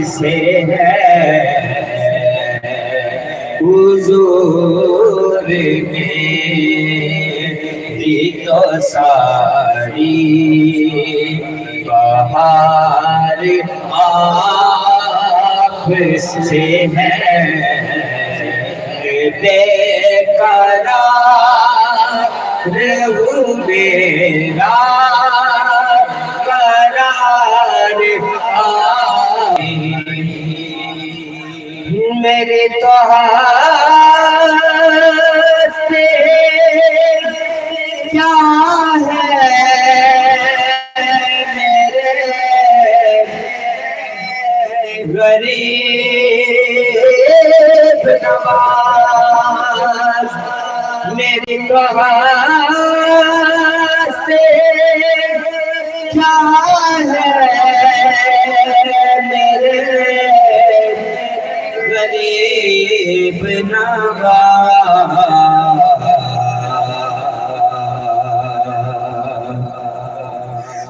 سے ہے حضور میری تو ساری بہار آپ سے ہے بے قرار ہوں میرا قرار میرے تو ہستے کیا ہے میرے غریب نواز میری تو ہستے کیا ہے میرے غریب نواز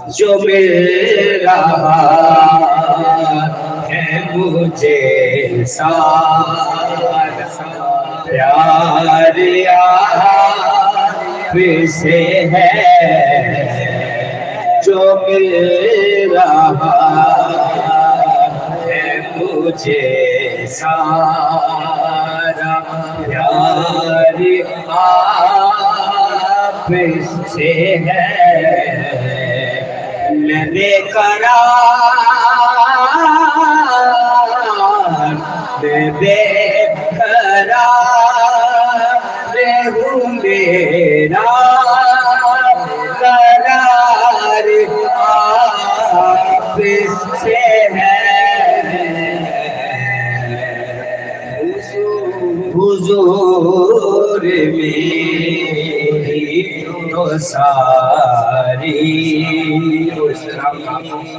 جو مل رہا ہے مجھے سارا پیار آپ سے ہے جو مل رہا ہے مجھے سارا پیار آپ سے ہے میں بے قرار میں بے قرار ہوں میرا قرار آپ سے ہے حضور میری تو ساری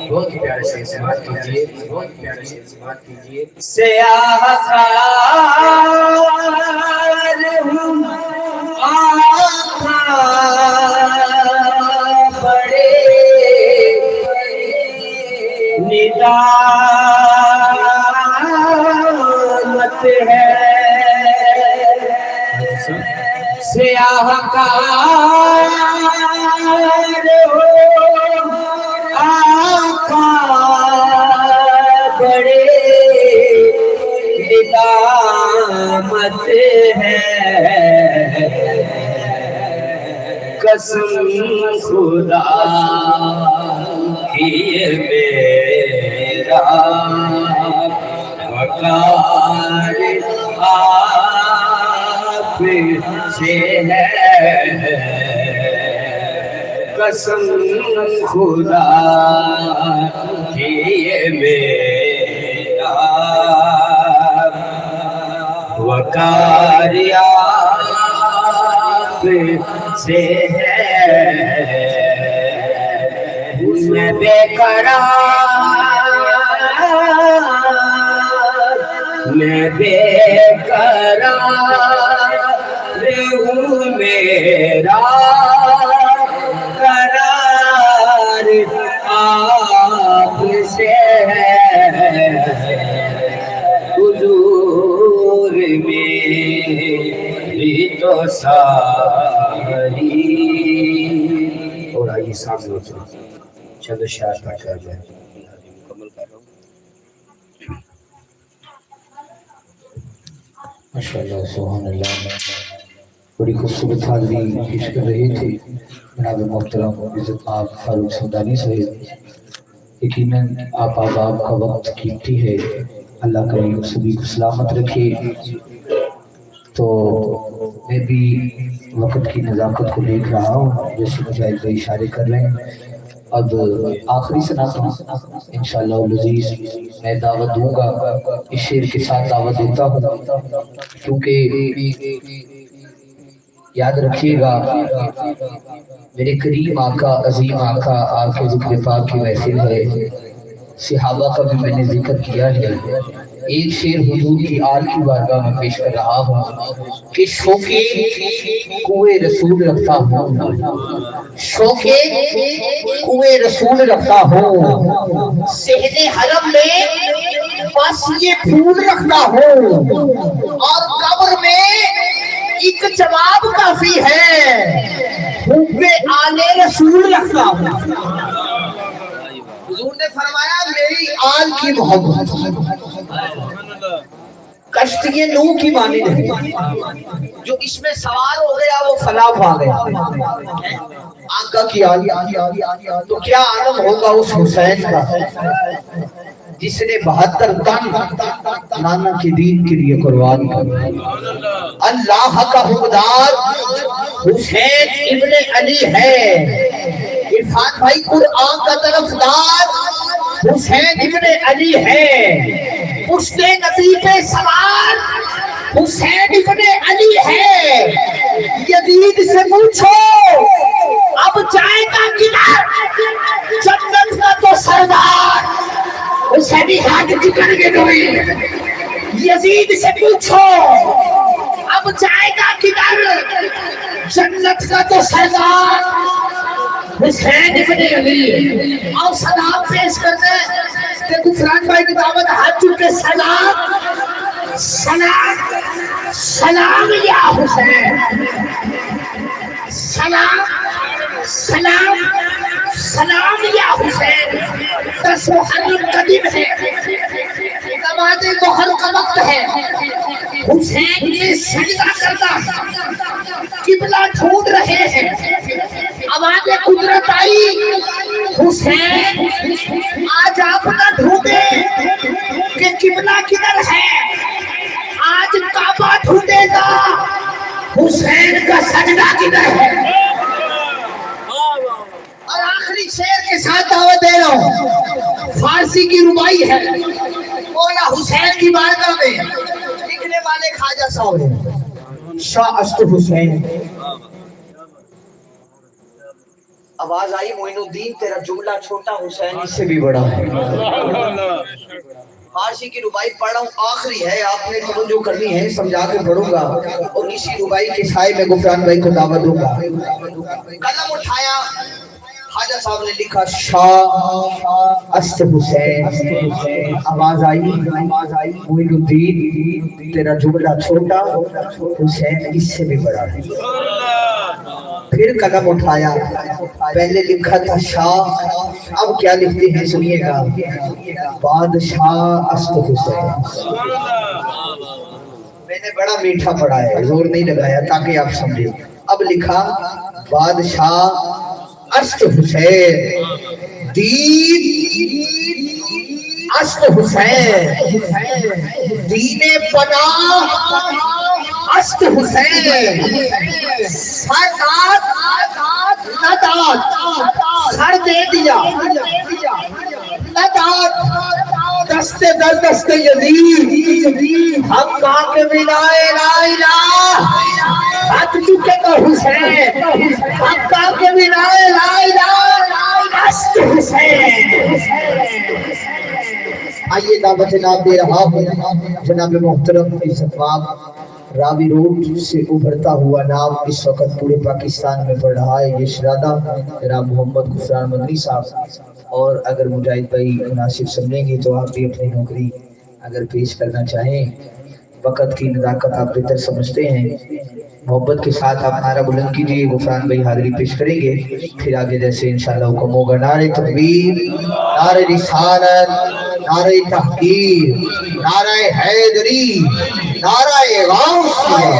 بہت پیارے سے سماعت کیجیے بہت پیارے سے سماعت کیجیے سیاہ کار ہوں آقا بڑے ندامت ہے سیاہ کار ہو آقا بڑے ندامت ہے قسم خدا کی میرا وقار آپ سے ہے قسم خدا کی میرا وقار آپ سے ہے میں بے قرار میں بے قرار ہوں میرا قرار آپ سے ہے حضور میری تو ساری اور آئیے سامنے اچھا چند اشعار پڑھ کر جائے مکمل کر رہا ہوں ماشاءاللہ سبحان اللہ بڑی خوبصورت حاضری پیش کر رہے تھے جناب محترم عزت آپ فاروق سمدانی صاحب یقیناً آپ کا وقت قیمتی ہے اللہ کرے سبھی کو سلامت رکھے تو میں بھی وقت کی نزاکت کو دیکھ رہا ہوں جیسے مجاہد بھائی اشارے کر رہے ہیں اب آخری سناتا ہوں انشاءاللہ العزیز میں دعوت دوں گا اس شعر کے ساتھ دعوت دیتا ہوں کیونکہ یاد رکھیے گا میرے کریم آقا عظیم آقا آپ کے ذکر پاک کی محفل ہے صحابہ کا بھی میں نے ذکر کیا ہے ایک شعر حضور کی آل کی بارگاہ میں پیش کر رہا ہوں کہ شوقِ کوئے رسول رکھتا ہوں شوقِ کوئے رسول رکھتا ہوں صحن حرم میں بس یہ پھول رکھتا ہوں اور قبر میں ایک جواب کافی ہے، حب آل رسول رکھتا ہوں۔ حضور نے فرمایا میری آل کی محبت کشتی نوح کی مانند ہے، جو اس میں سوار ہو گیا وہ فلاح پا گیا۔ آقا کی آل تو کیا عالم ہوگا اس حسین کا جس نے 72 تن نانا کے دین کے لیے قربان کر۔ اللہ کا حکمدار حسین ابن علی ہے، عرفان بھائی قرآن کا طرفدار حسین ابن علی ہے، پشت نبی پہ سوار حسین ابن علی ہے۔ یزید سے پوچھو اب جائے گا کدھر، جنت کا تو سردار حسینی ہاتھ ٹکر کے ڈوئی۔ یزید سے پوچھو اب جائے گا کدھر، جنت کا تو سردار حسین ابن علی۔ اور سلام پیش کرنے کہ گفران بھائی کی دعوت ہاتھ چکے سلام سلام سلام یا حسین، سلام سلام سلام یا حسین۔ 10 محرم کا دن ہے، نماز ظہر کا وقت ہے، حسین نے سجدہ کرنا قبلہ ڈھونڈ رہے ہیں، آواز قدرت آئی حسین آج آپ نہ ڈھونڈے کہ قبلہ کدھر ہے، آج کعبہ ڈھونڈے گا حسین کا سجدہ کدھر ہے۔ اور آخری شعر کے ساتھ دعوت دے رہا ہوں، فارسی کی ربائی ہے، مولا حسین کی بارگاہ میں لکھنے والے خواجہ صاحب شاہ اشت حسین۔ آواز آئی معین الدین تیرا جملہ چھوٹا حسین اس سے بھی بڑا ہے۔ فارسی کی ربائی پڑھ رہا ہوں، آخری ہے، آپ نے توجہ کرنی ہے، سمجھا کے پڑھوں گا اور اسی ربائی کے سائے میں گفران بھائی کو دعوت دوں گا۔ قلم اٹھایا، خواجہ صاحب نے لکھا شاہ اشت حسین۔ آواز آئی معین الدین تیرا جملہ چھوٹا حسین اس سے بھی بڑا ہے۔ پھر قلم اٹھایا، پہلے لکھا تھا شاہ، اب کیا لکھتے ہیں سنیے گا، بادشاہ اشت حسین۔ میں نے بڑا میٹھا پڑھا ہے، زور نہیں لگایا تاکہ آپ سمجھیں۔ اب لکھا بادشاہ اشت حسین، دین اشت حسین، دین پناہ اشت حسین، سرداد نداد سر دے دیا نداد، دستے در دستے یزید ہم کہاں کے بنا لا الہ، ہاتھ چکے تو حسین ہم کہاں کے بنا لا الہ اشت حسین۔ آئیے دعوت جناب دے رہا ہوں، جناب محترم صفاب راوی روڈ سے ابھرتا ہوا نام اس وقت پورے پاکستان میں پڑھ رہا ہے، یہ شرادہ جناب محمد غفران مدنی صاحب۔ اور اگر مجاہد بھائی مناسب سمجھیں گے تو آپ بھی اپنی نوکری اگر پیش کرنا چاہیں، وقت کی نزاکت آپ بہتر سمجھتے ہیں، محبت کے ساتھ آپ نعرہ بلند کیجئے، غفران بھائی حاضری پیش کریں گے، پھر آگے جیسے انشاءاللہ حکم ہوگا۔ نعرہ تکبیر، نعرہ رسالت، نعرہ تحقیر، نعرہ حیدری، نعرہ غوثیہ۔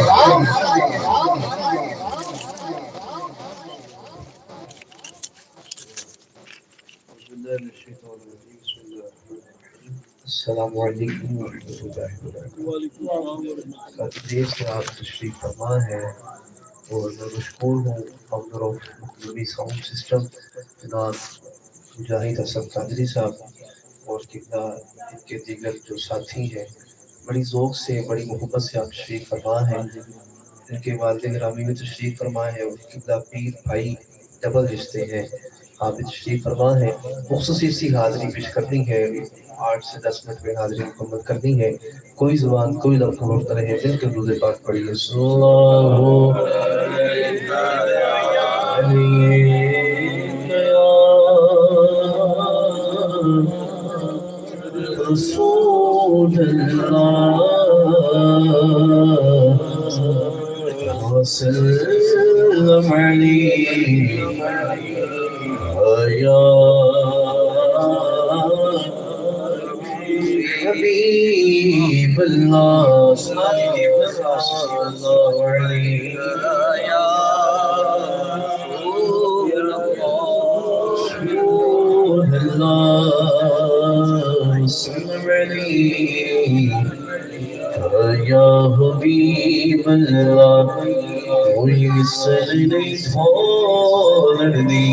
السلام علیکم ورحمۃ اللہ وبرکاتہ۔ دیر سے آپ تشریف فرما ہے اور میں مشکور ہوں فاؤنڈر آف مقبولی ساؤنڈ سسٹم جناب مجاہد حسن قادری صاحب اور کتنا ان کے دیگر جو ساتھی ہیں، بڑی ذوق سے بڑی محبت سے آپ تشریف فرما ہیں۔ ان کے والد گرامی میں تشریف فرما ہے اور قبلہ پیر بھائی ڈبل رشتے ہیں، آپ تشریف فرما ہے۔ مختصر سی حاضری پیش کرنی ہے، 8 سے 10 منٹ میں حاضری مکمل کرنی ہے۔ کوئی زبان کوئی لفظ بولتا رہے، دل کے درود پاک پڑھیے۔ اللہ رسول الله وسلم عليه يا حبيب الله صلى الله عليه يا رسول الله وسلم عليه يا حبيب الله کوئی مثل نہیں چھوڑ دی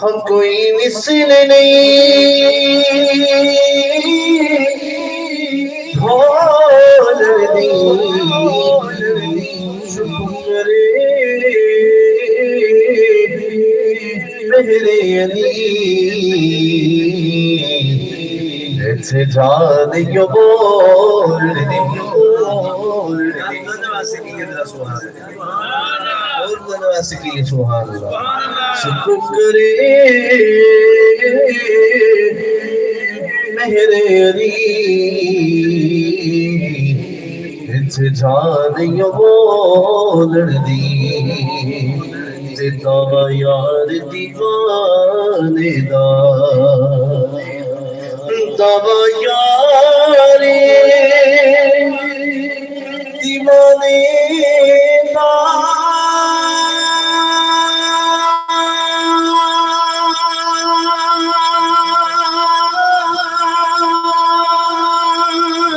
ہم کوئی مثل نہیں چھوڑ دی شکر میرے علی سے جان یو بول دی سبحان اللہ شکر مہر علی سے جان یو بول دی زندہ یار دیوانے دا دوا یارے دیوانے دا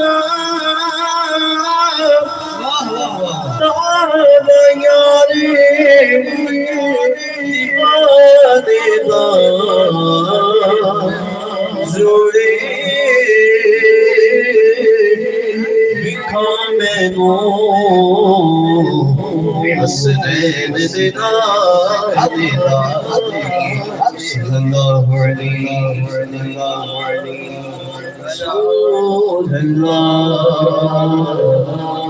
دوا یارے دیوانے دا جوڑے لکھا میں نو حسنین دینا دینا صلی اللہ علیہ رسول اللہ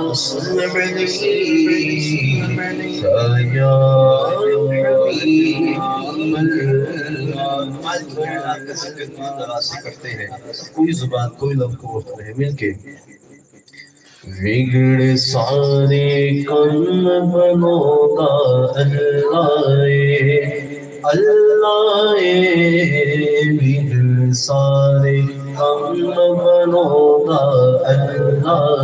وسلم علیہ یا حبیب اللہ کرتے ہیں کوئی زبان کوئی لفظ کو وقت نہیں مل کے بگڑ سارے کم بنو گا اللہ بگڑ سارے کم بنو گا اللہ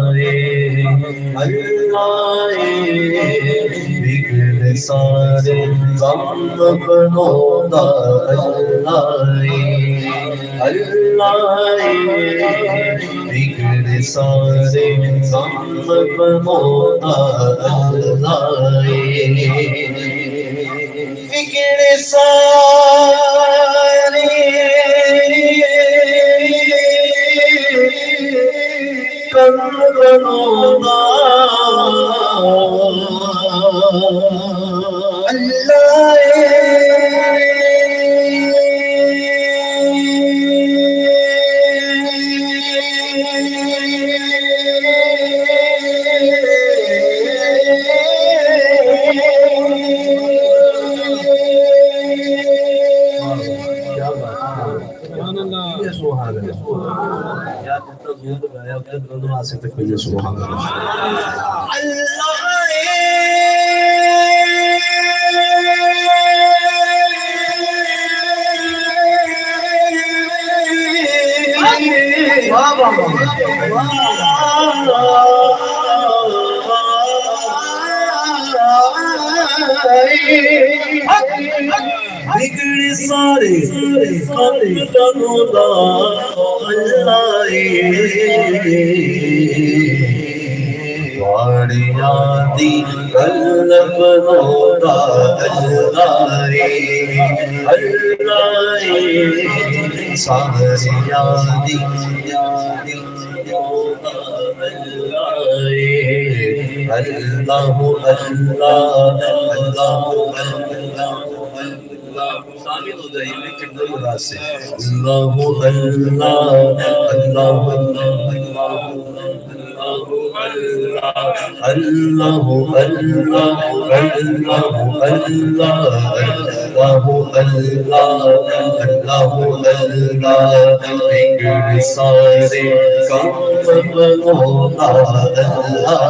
بگڑ سارے کم بنو گا اللہ بگڑ سارے کم بنو گا اللہ بگڑ سارے کم بنو گا سبحان بگڑ سارے کم بنو گا اللہ واڑیاں قلب بنو گا اللہ ساریاں اللہ ثابت ہو جائے لیکن دو راز سے اللہ اللہ اللہ اللہ اللہ اللہ بگڑ سارے کام مولا اللہ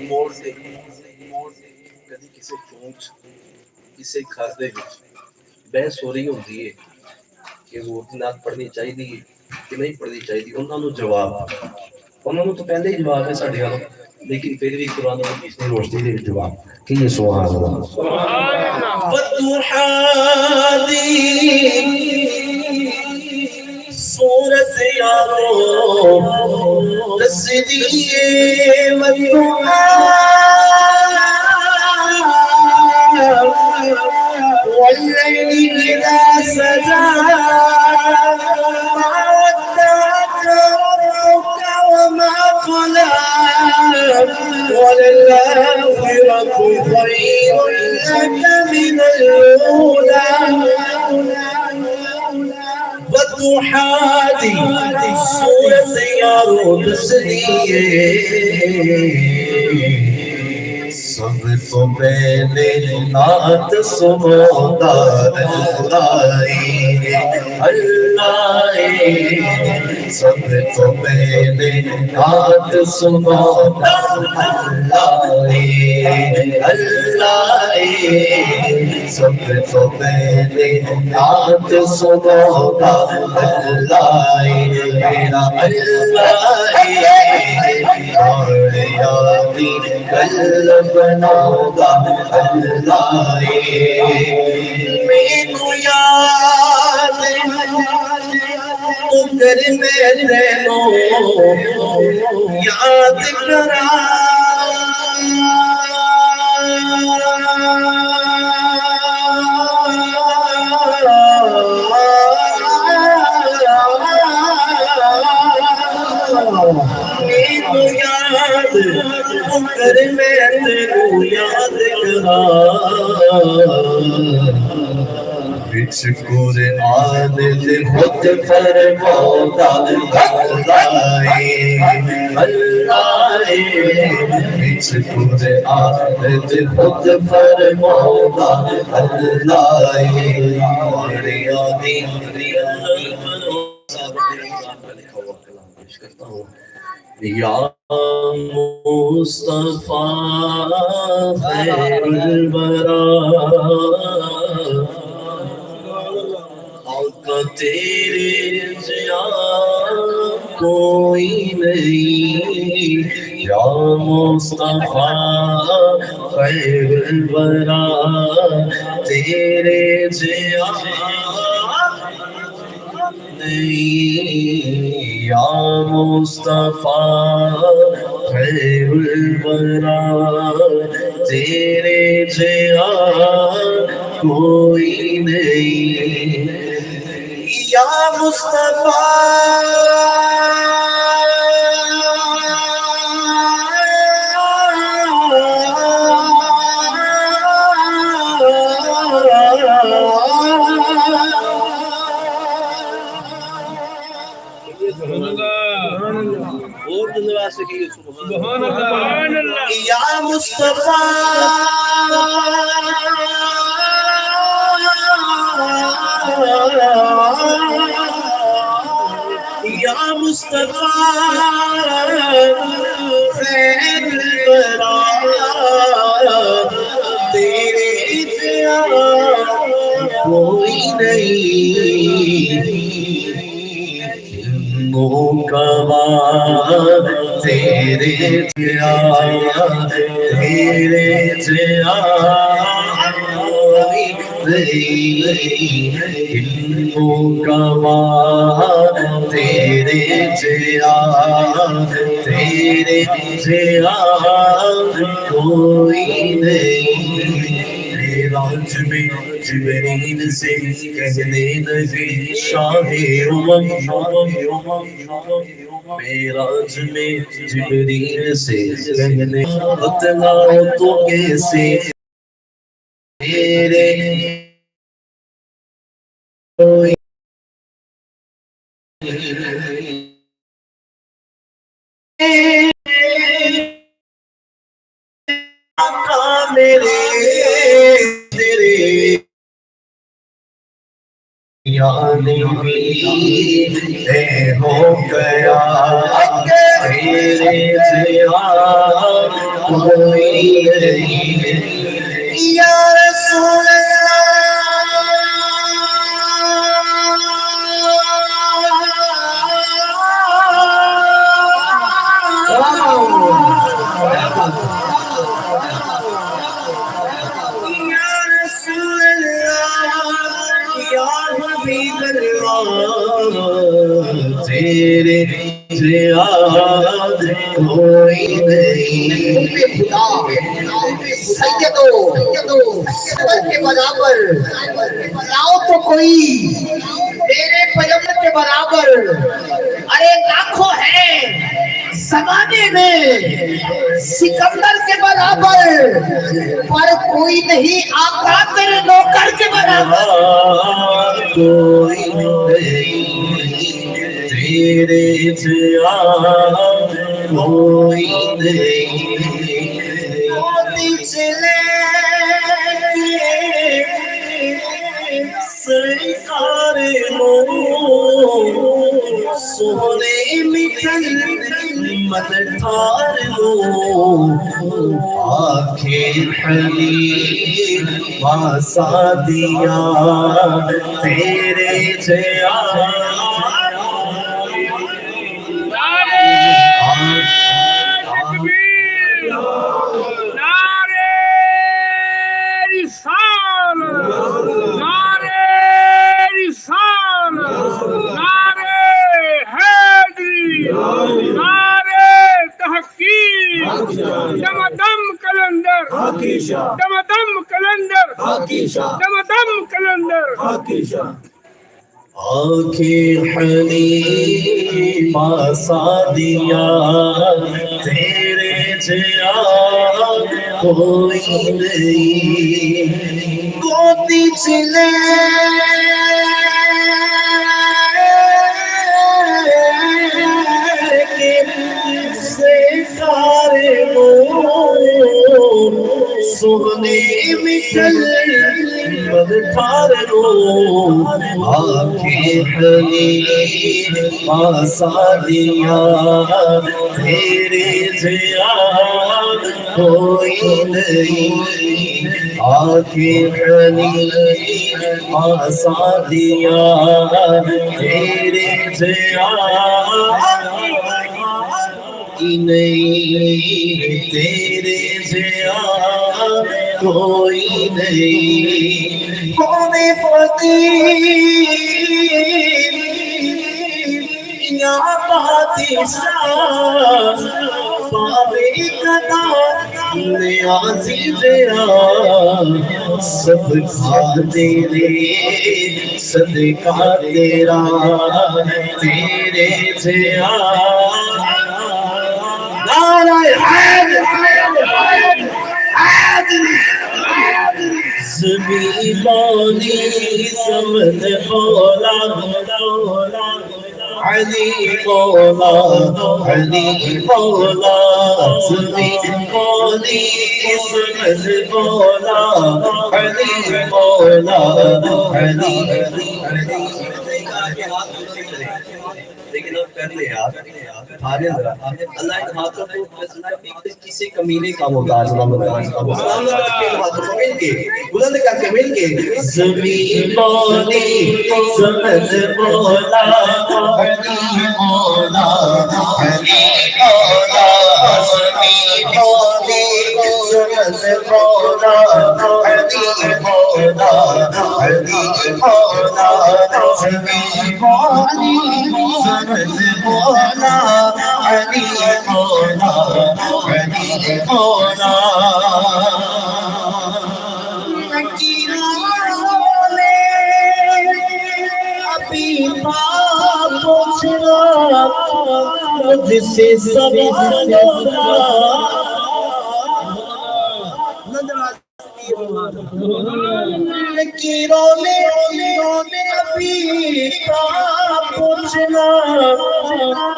موڑ دے کدی کسی چونچ کسی گھر دے وچ بحث ہو رہی ہوندی ہے کہ وہ نعت پڑھنی چاہیے کہ نہیں پڑھنی چاہیے، انہوں نے جواب انہوں نے تو پہلے ہی جواب ہے ساڈے والوں، لیکن پھر بھی قرآن و حدیث نے روشنی دے جواب کہ یہ سبحان اللہ فتوحادی صورت یارو دس دیئے والليل إذا سجى ما ودعك ربك وما قلى وللآخرة خير لك من الأولى وتحادي صورة يارو تسلية سب تو پہلے نعت سنو دار اللہ سب تو پہلے نعت سنو اللہ اللہ سب تو پہلے نعت سنو اللہ میرا اللہ اور یادی کل بناؤ گا اللہ مینو یاد اگر میں تینوں یاد کرا مینو یاد اگر میں تینوں یاد کرا وچ قرآن دے خود فرماؤں اللہ اللہ وچ قرآن دے خود فرماؤں اللہ یا مصطفیٰ خیر الورا آقا تیرے جیا کوئی نہیں یا مصطفیٰ خیر الورا تیرے جیا نہیں یا مصطفیٰ خیر الورا تیرے جیا کوئی نہیں یا مصطفیٰ سبحان اللہ یا مصطفیٰ یا مصطفیٰ خیر الورا تیرے جیا کوئی نہیں موقع تیرے جیا تیرے جیا موقع تیرے جیا تیرے جیا کوئی نہیں راج میں جبریل سے کہنے لگی شاہ میراج میں جبریل سے کہنے بتلاؤ تو کیسے میرے آقا میرے یعنی بھی اے ہو گیا تیرے سوا کوئی نہیں یا رسول تیرے یاد کوئی نہیں سیدو سیدو کے برابر لاؤ تو کوئی میرے پیغمبر کے برابر ارے لاکھوں ہیں زمانے میں سکندر کے برابر پر کوئی نہیں آقا تیرے نوکر کے برابر کوئی نہیں تیرے یاد کوئی نہیں چلے سرکار سونے مٹل مد تھار لو آنکھیں حلیم واسا دیا تیرے آنکھیں حلیم سادیا تیرے جیا کوئی نہیں گوتی چلے سے سارے سونے مٹل مد تھار رو آنکھیں حلیم آسا دیا تیرے جیا کوئی نہیں آنکھیں حلیم آسا دیا تیرے جیا نہیں تیرے جیا کوئی نہیں کون فقیر یا بادشاہ پاوے قدا نیازی جیا سب کھا تیرے صدقہ تیرا تیرے جیا نعرہ حیدر زمین بانی سمد بولا علی بولا علی بولا زمین بانی سمد بولا علی بولا علی لیکن اب کر لے یار ہارے ذرا اللہ کے ہاتھوں کو کسی کمینے کا محتاج نہ بنائے مل کے بلند کر کے مل کے زمین بولی سمجھ بولا علی مولا علی مولا زمین بولی سمجھ بولا علی مولا علی مولا زمین بولی سمجھ بولا علی مولا علی مولا ابھی پوچھنا مجھ سے سوال لکیروں نے ابھی پوچھنا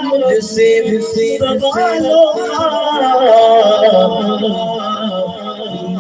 مجھ سے سوالوں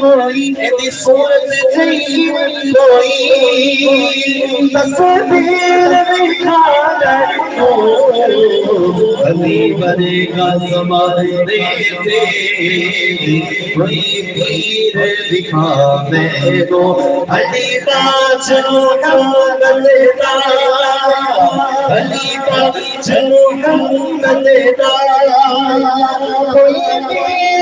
ایدی صورت چاہیے کوئی تصویر دکھا رہو علی بنے گا زمانے تیرے کوئی پیر دکھا دے دو علی چلو محمد دا علی چلو محمد دا کوئی پیر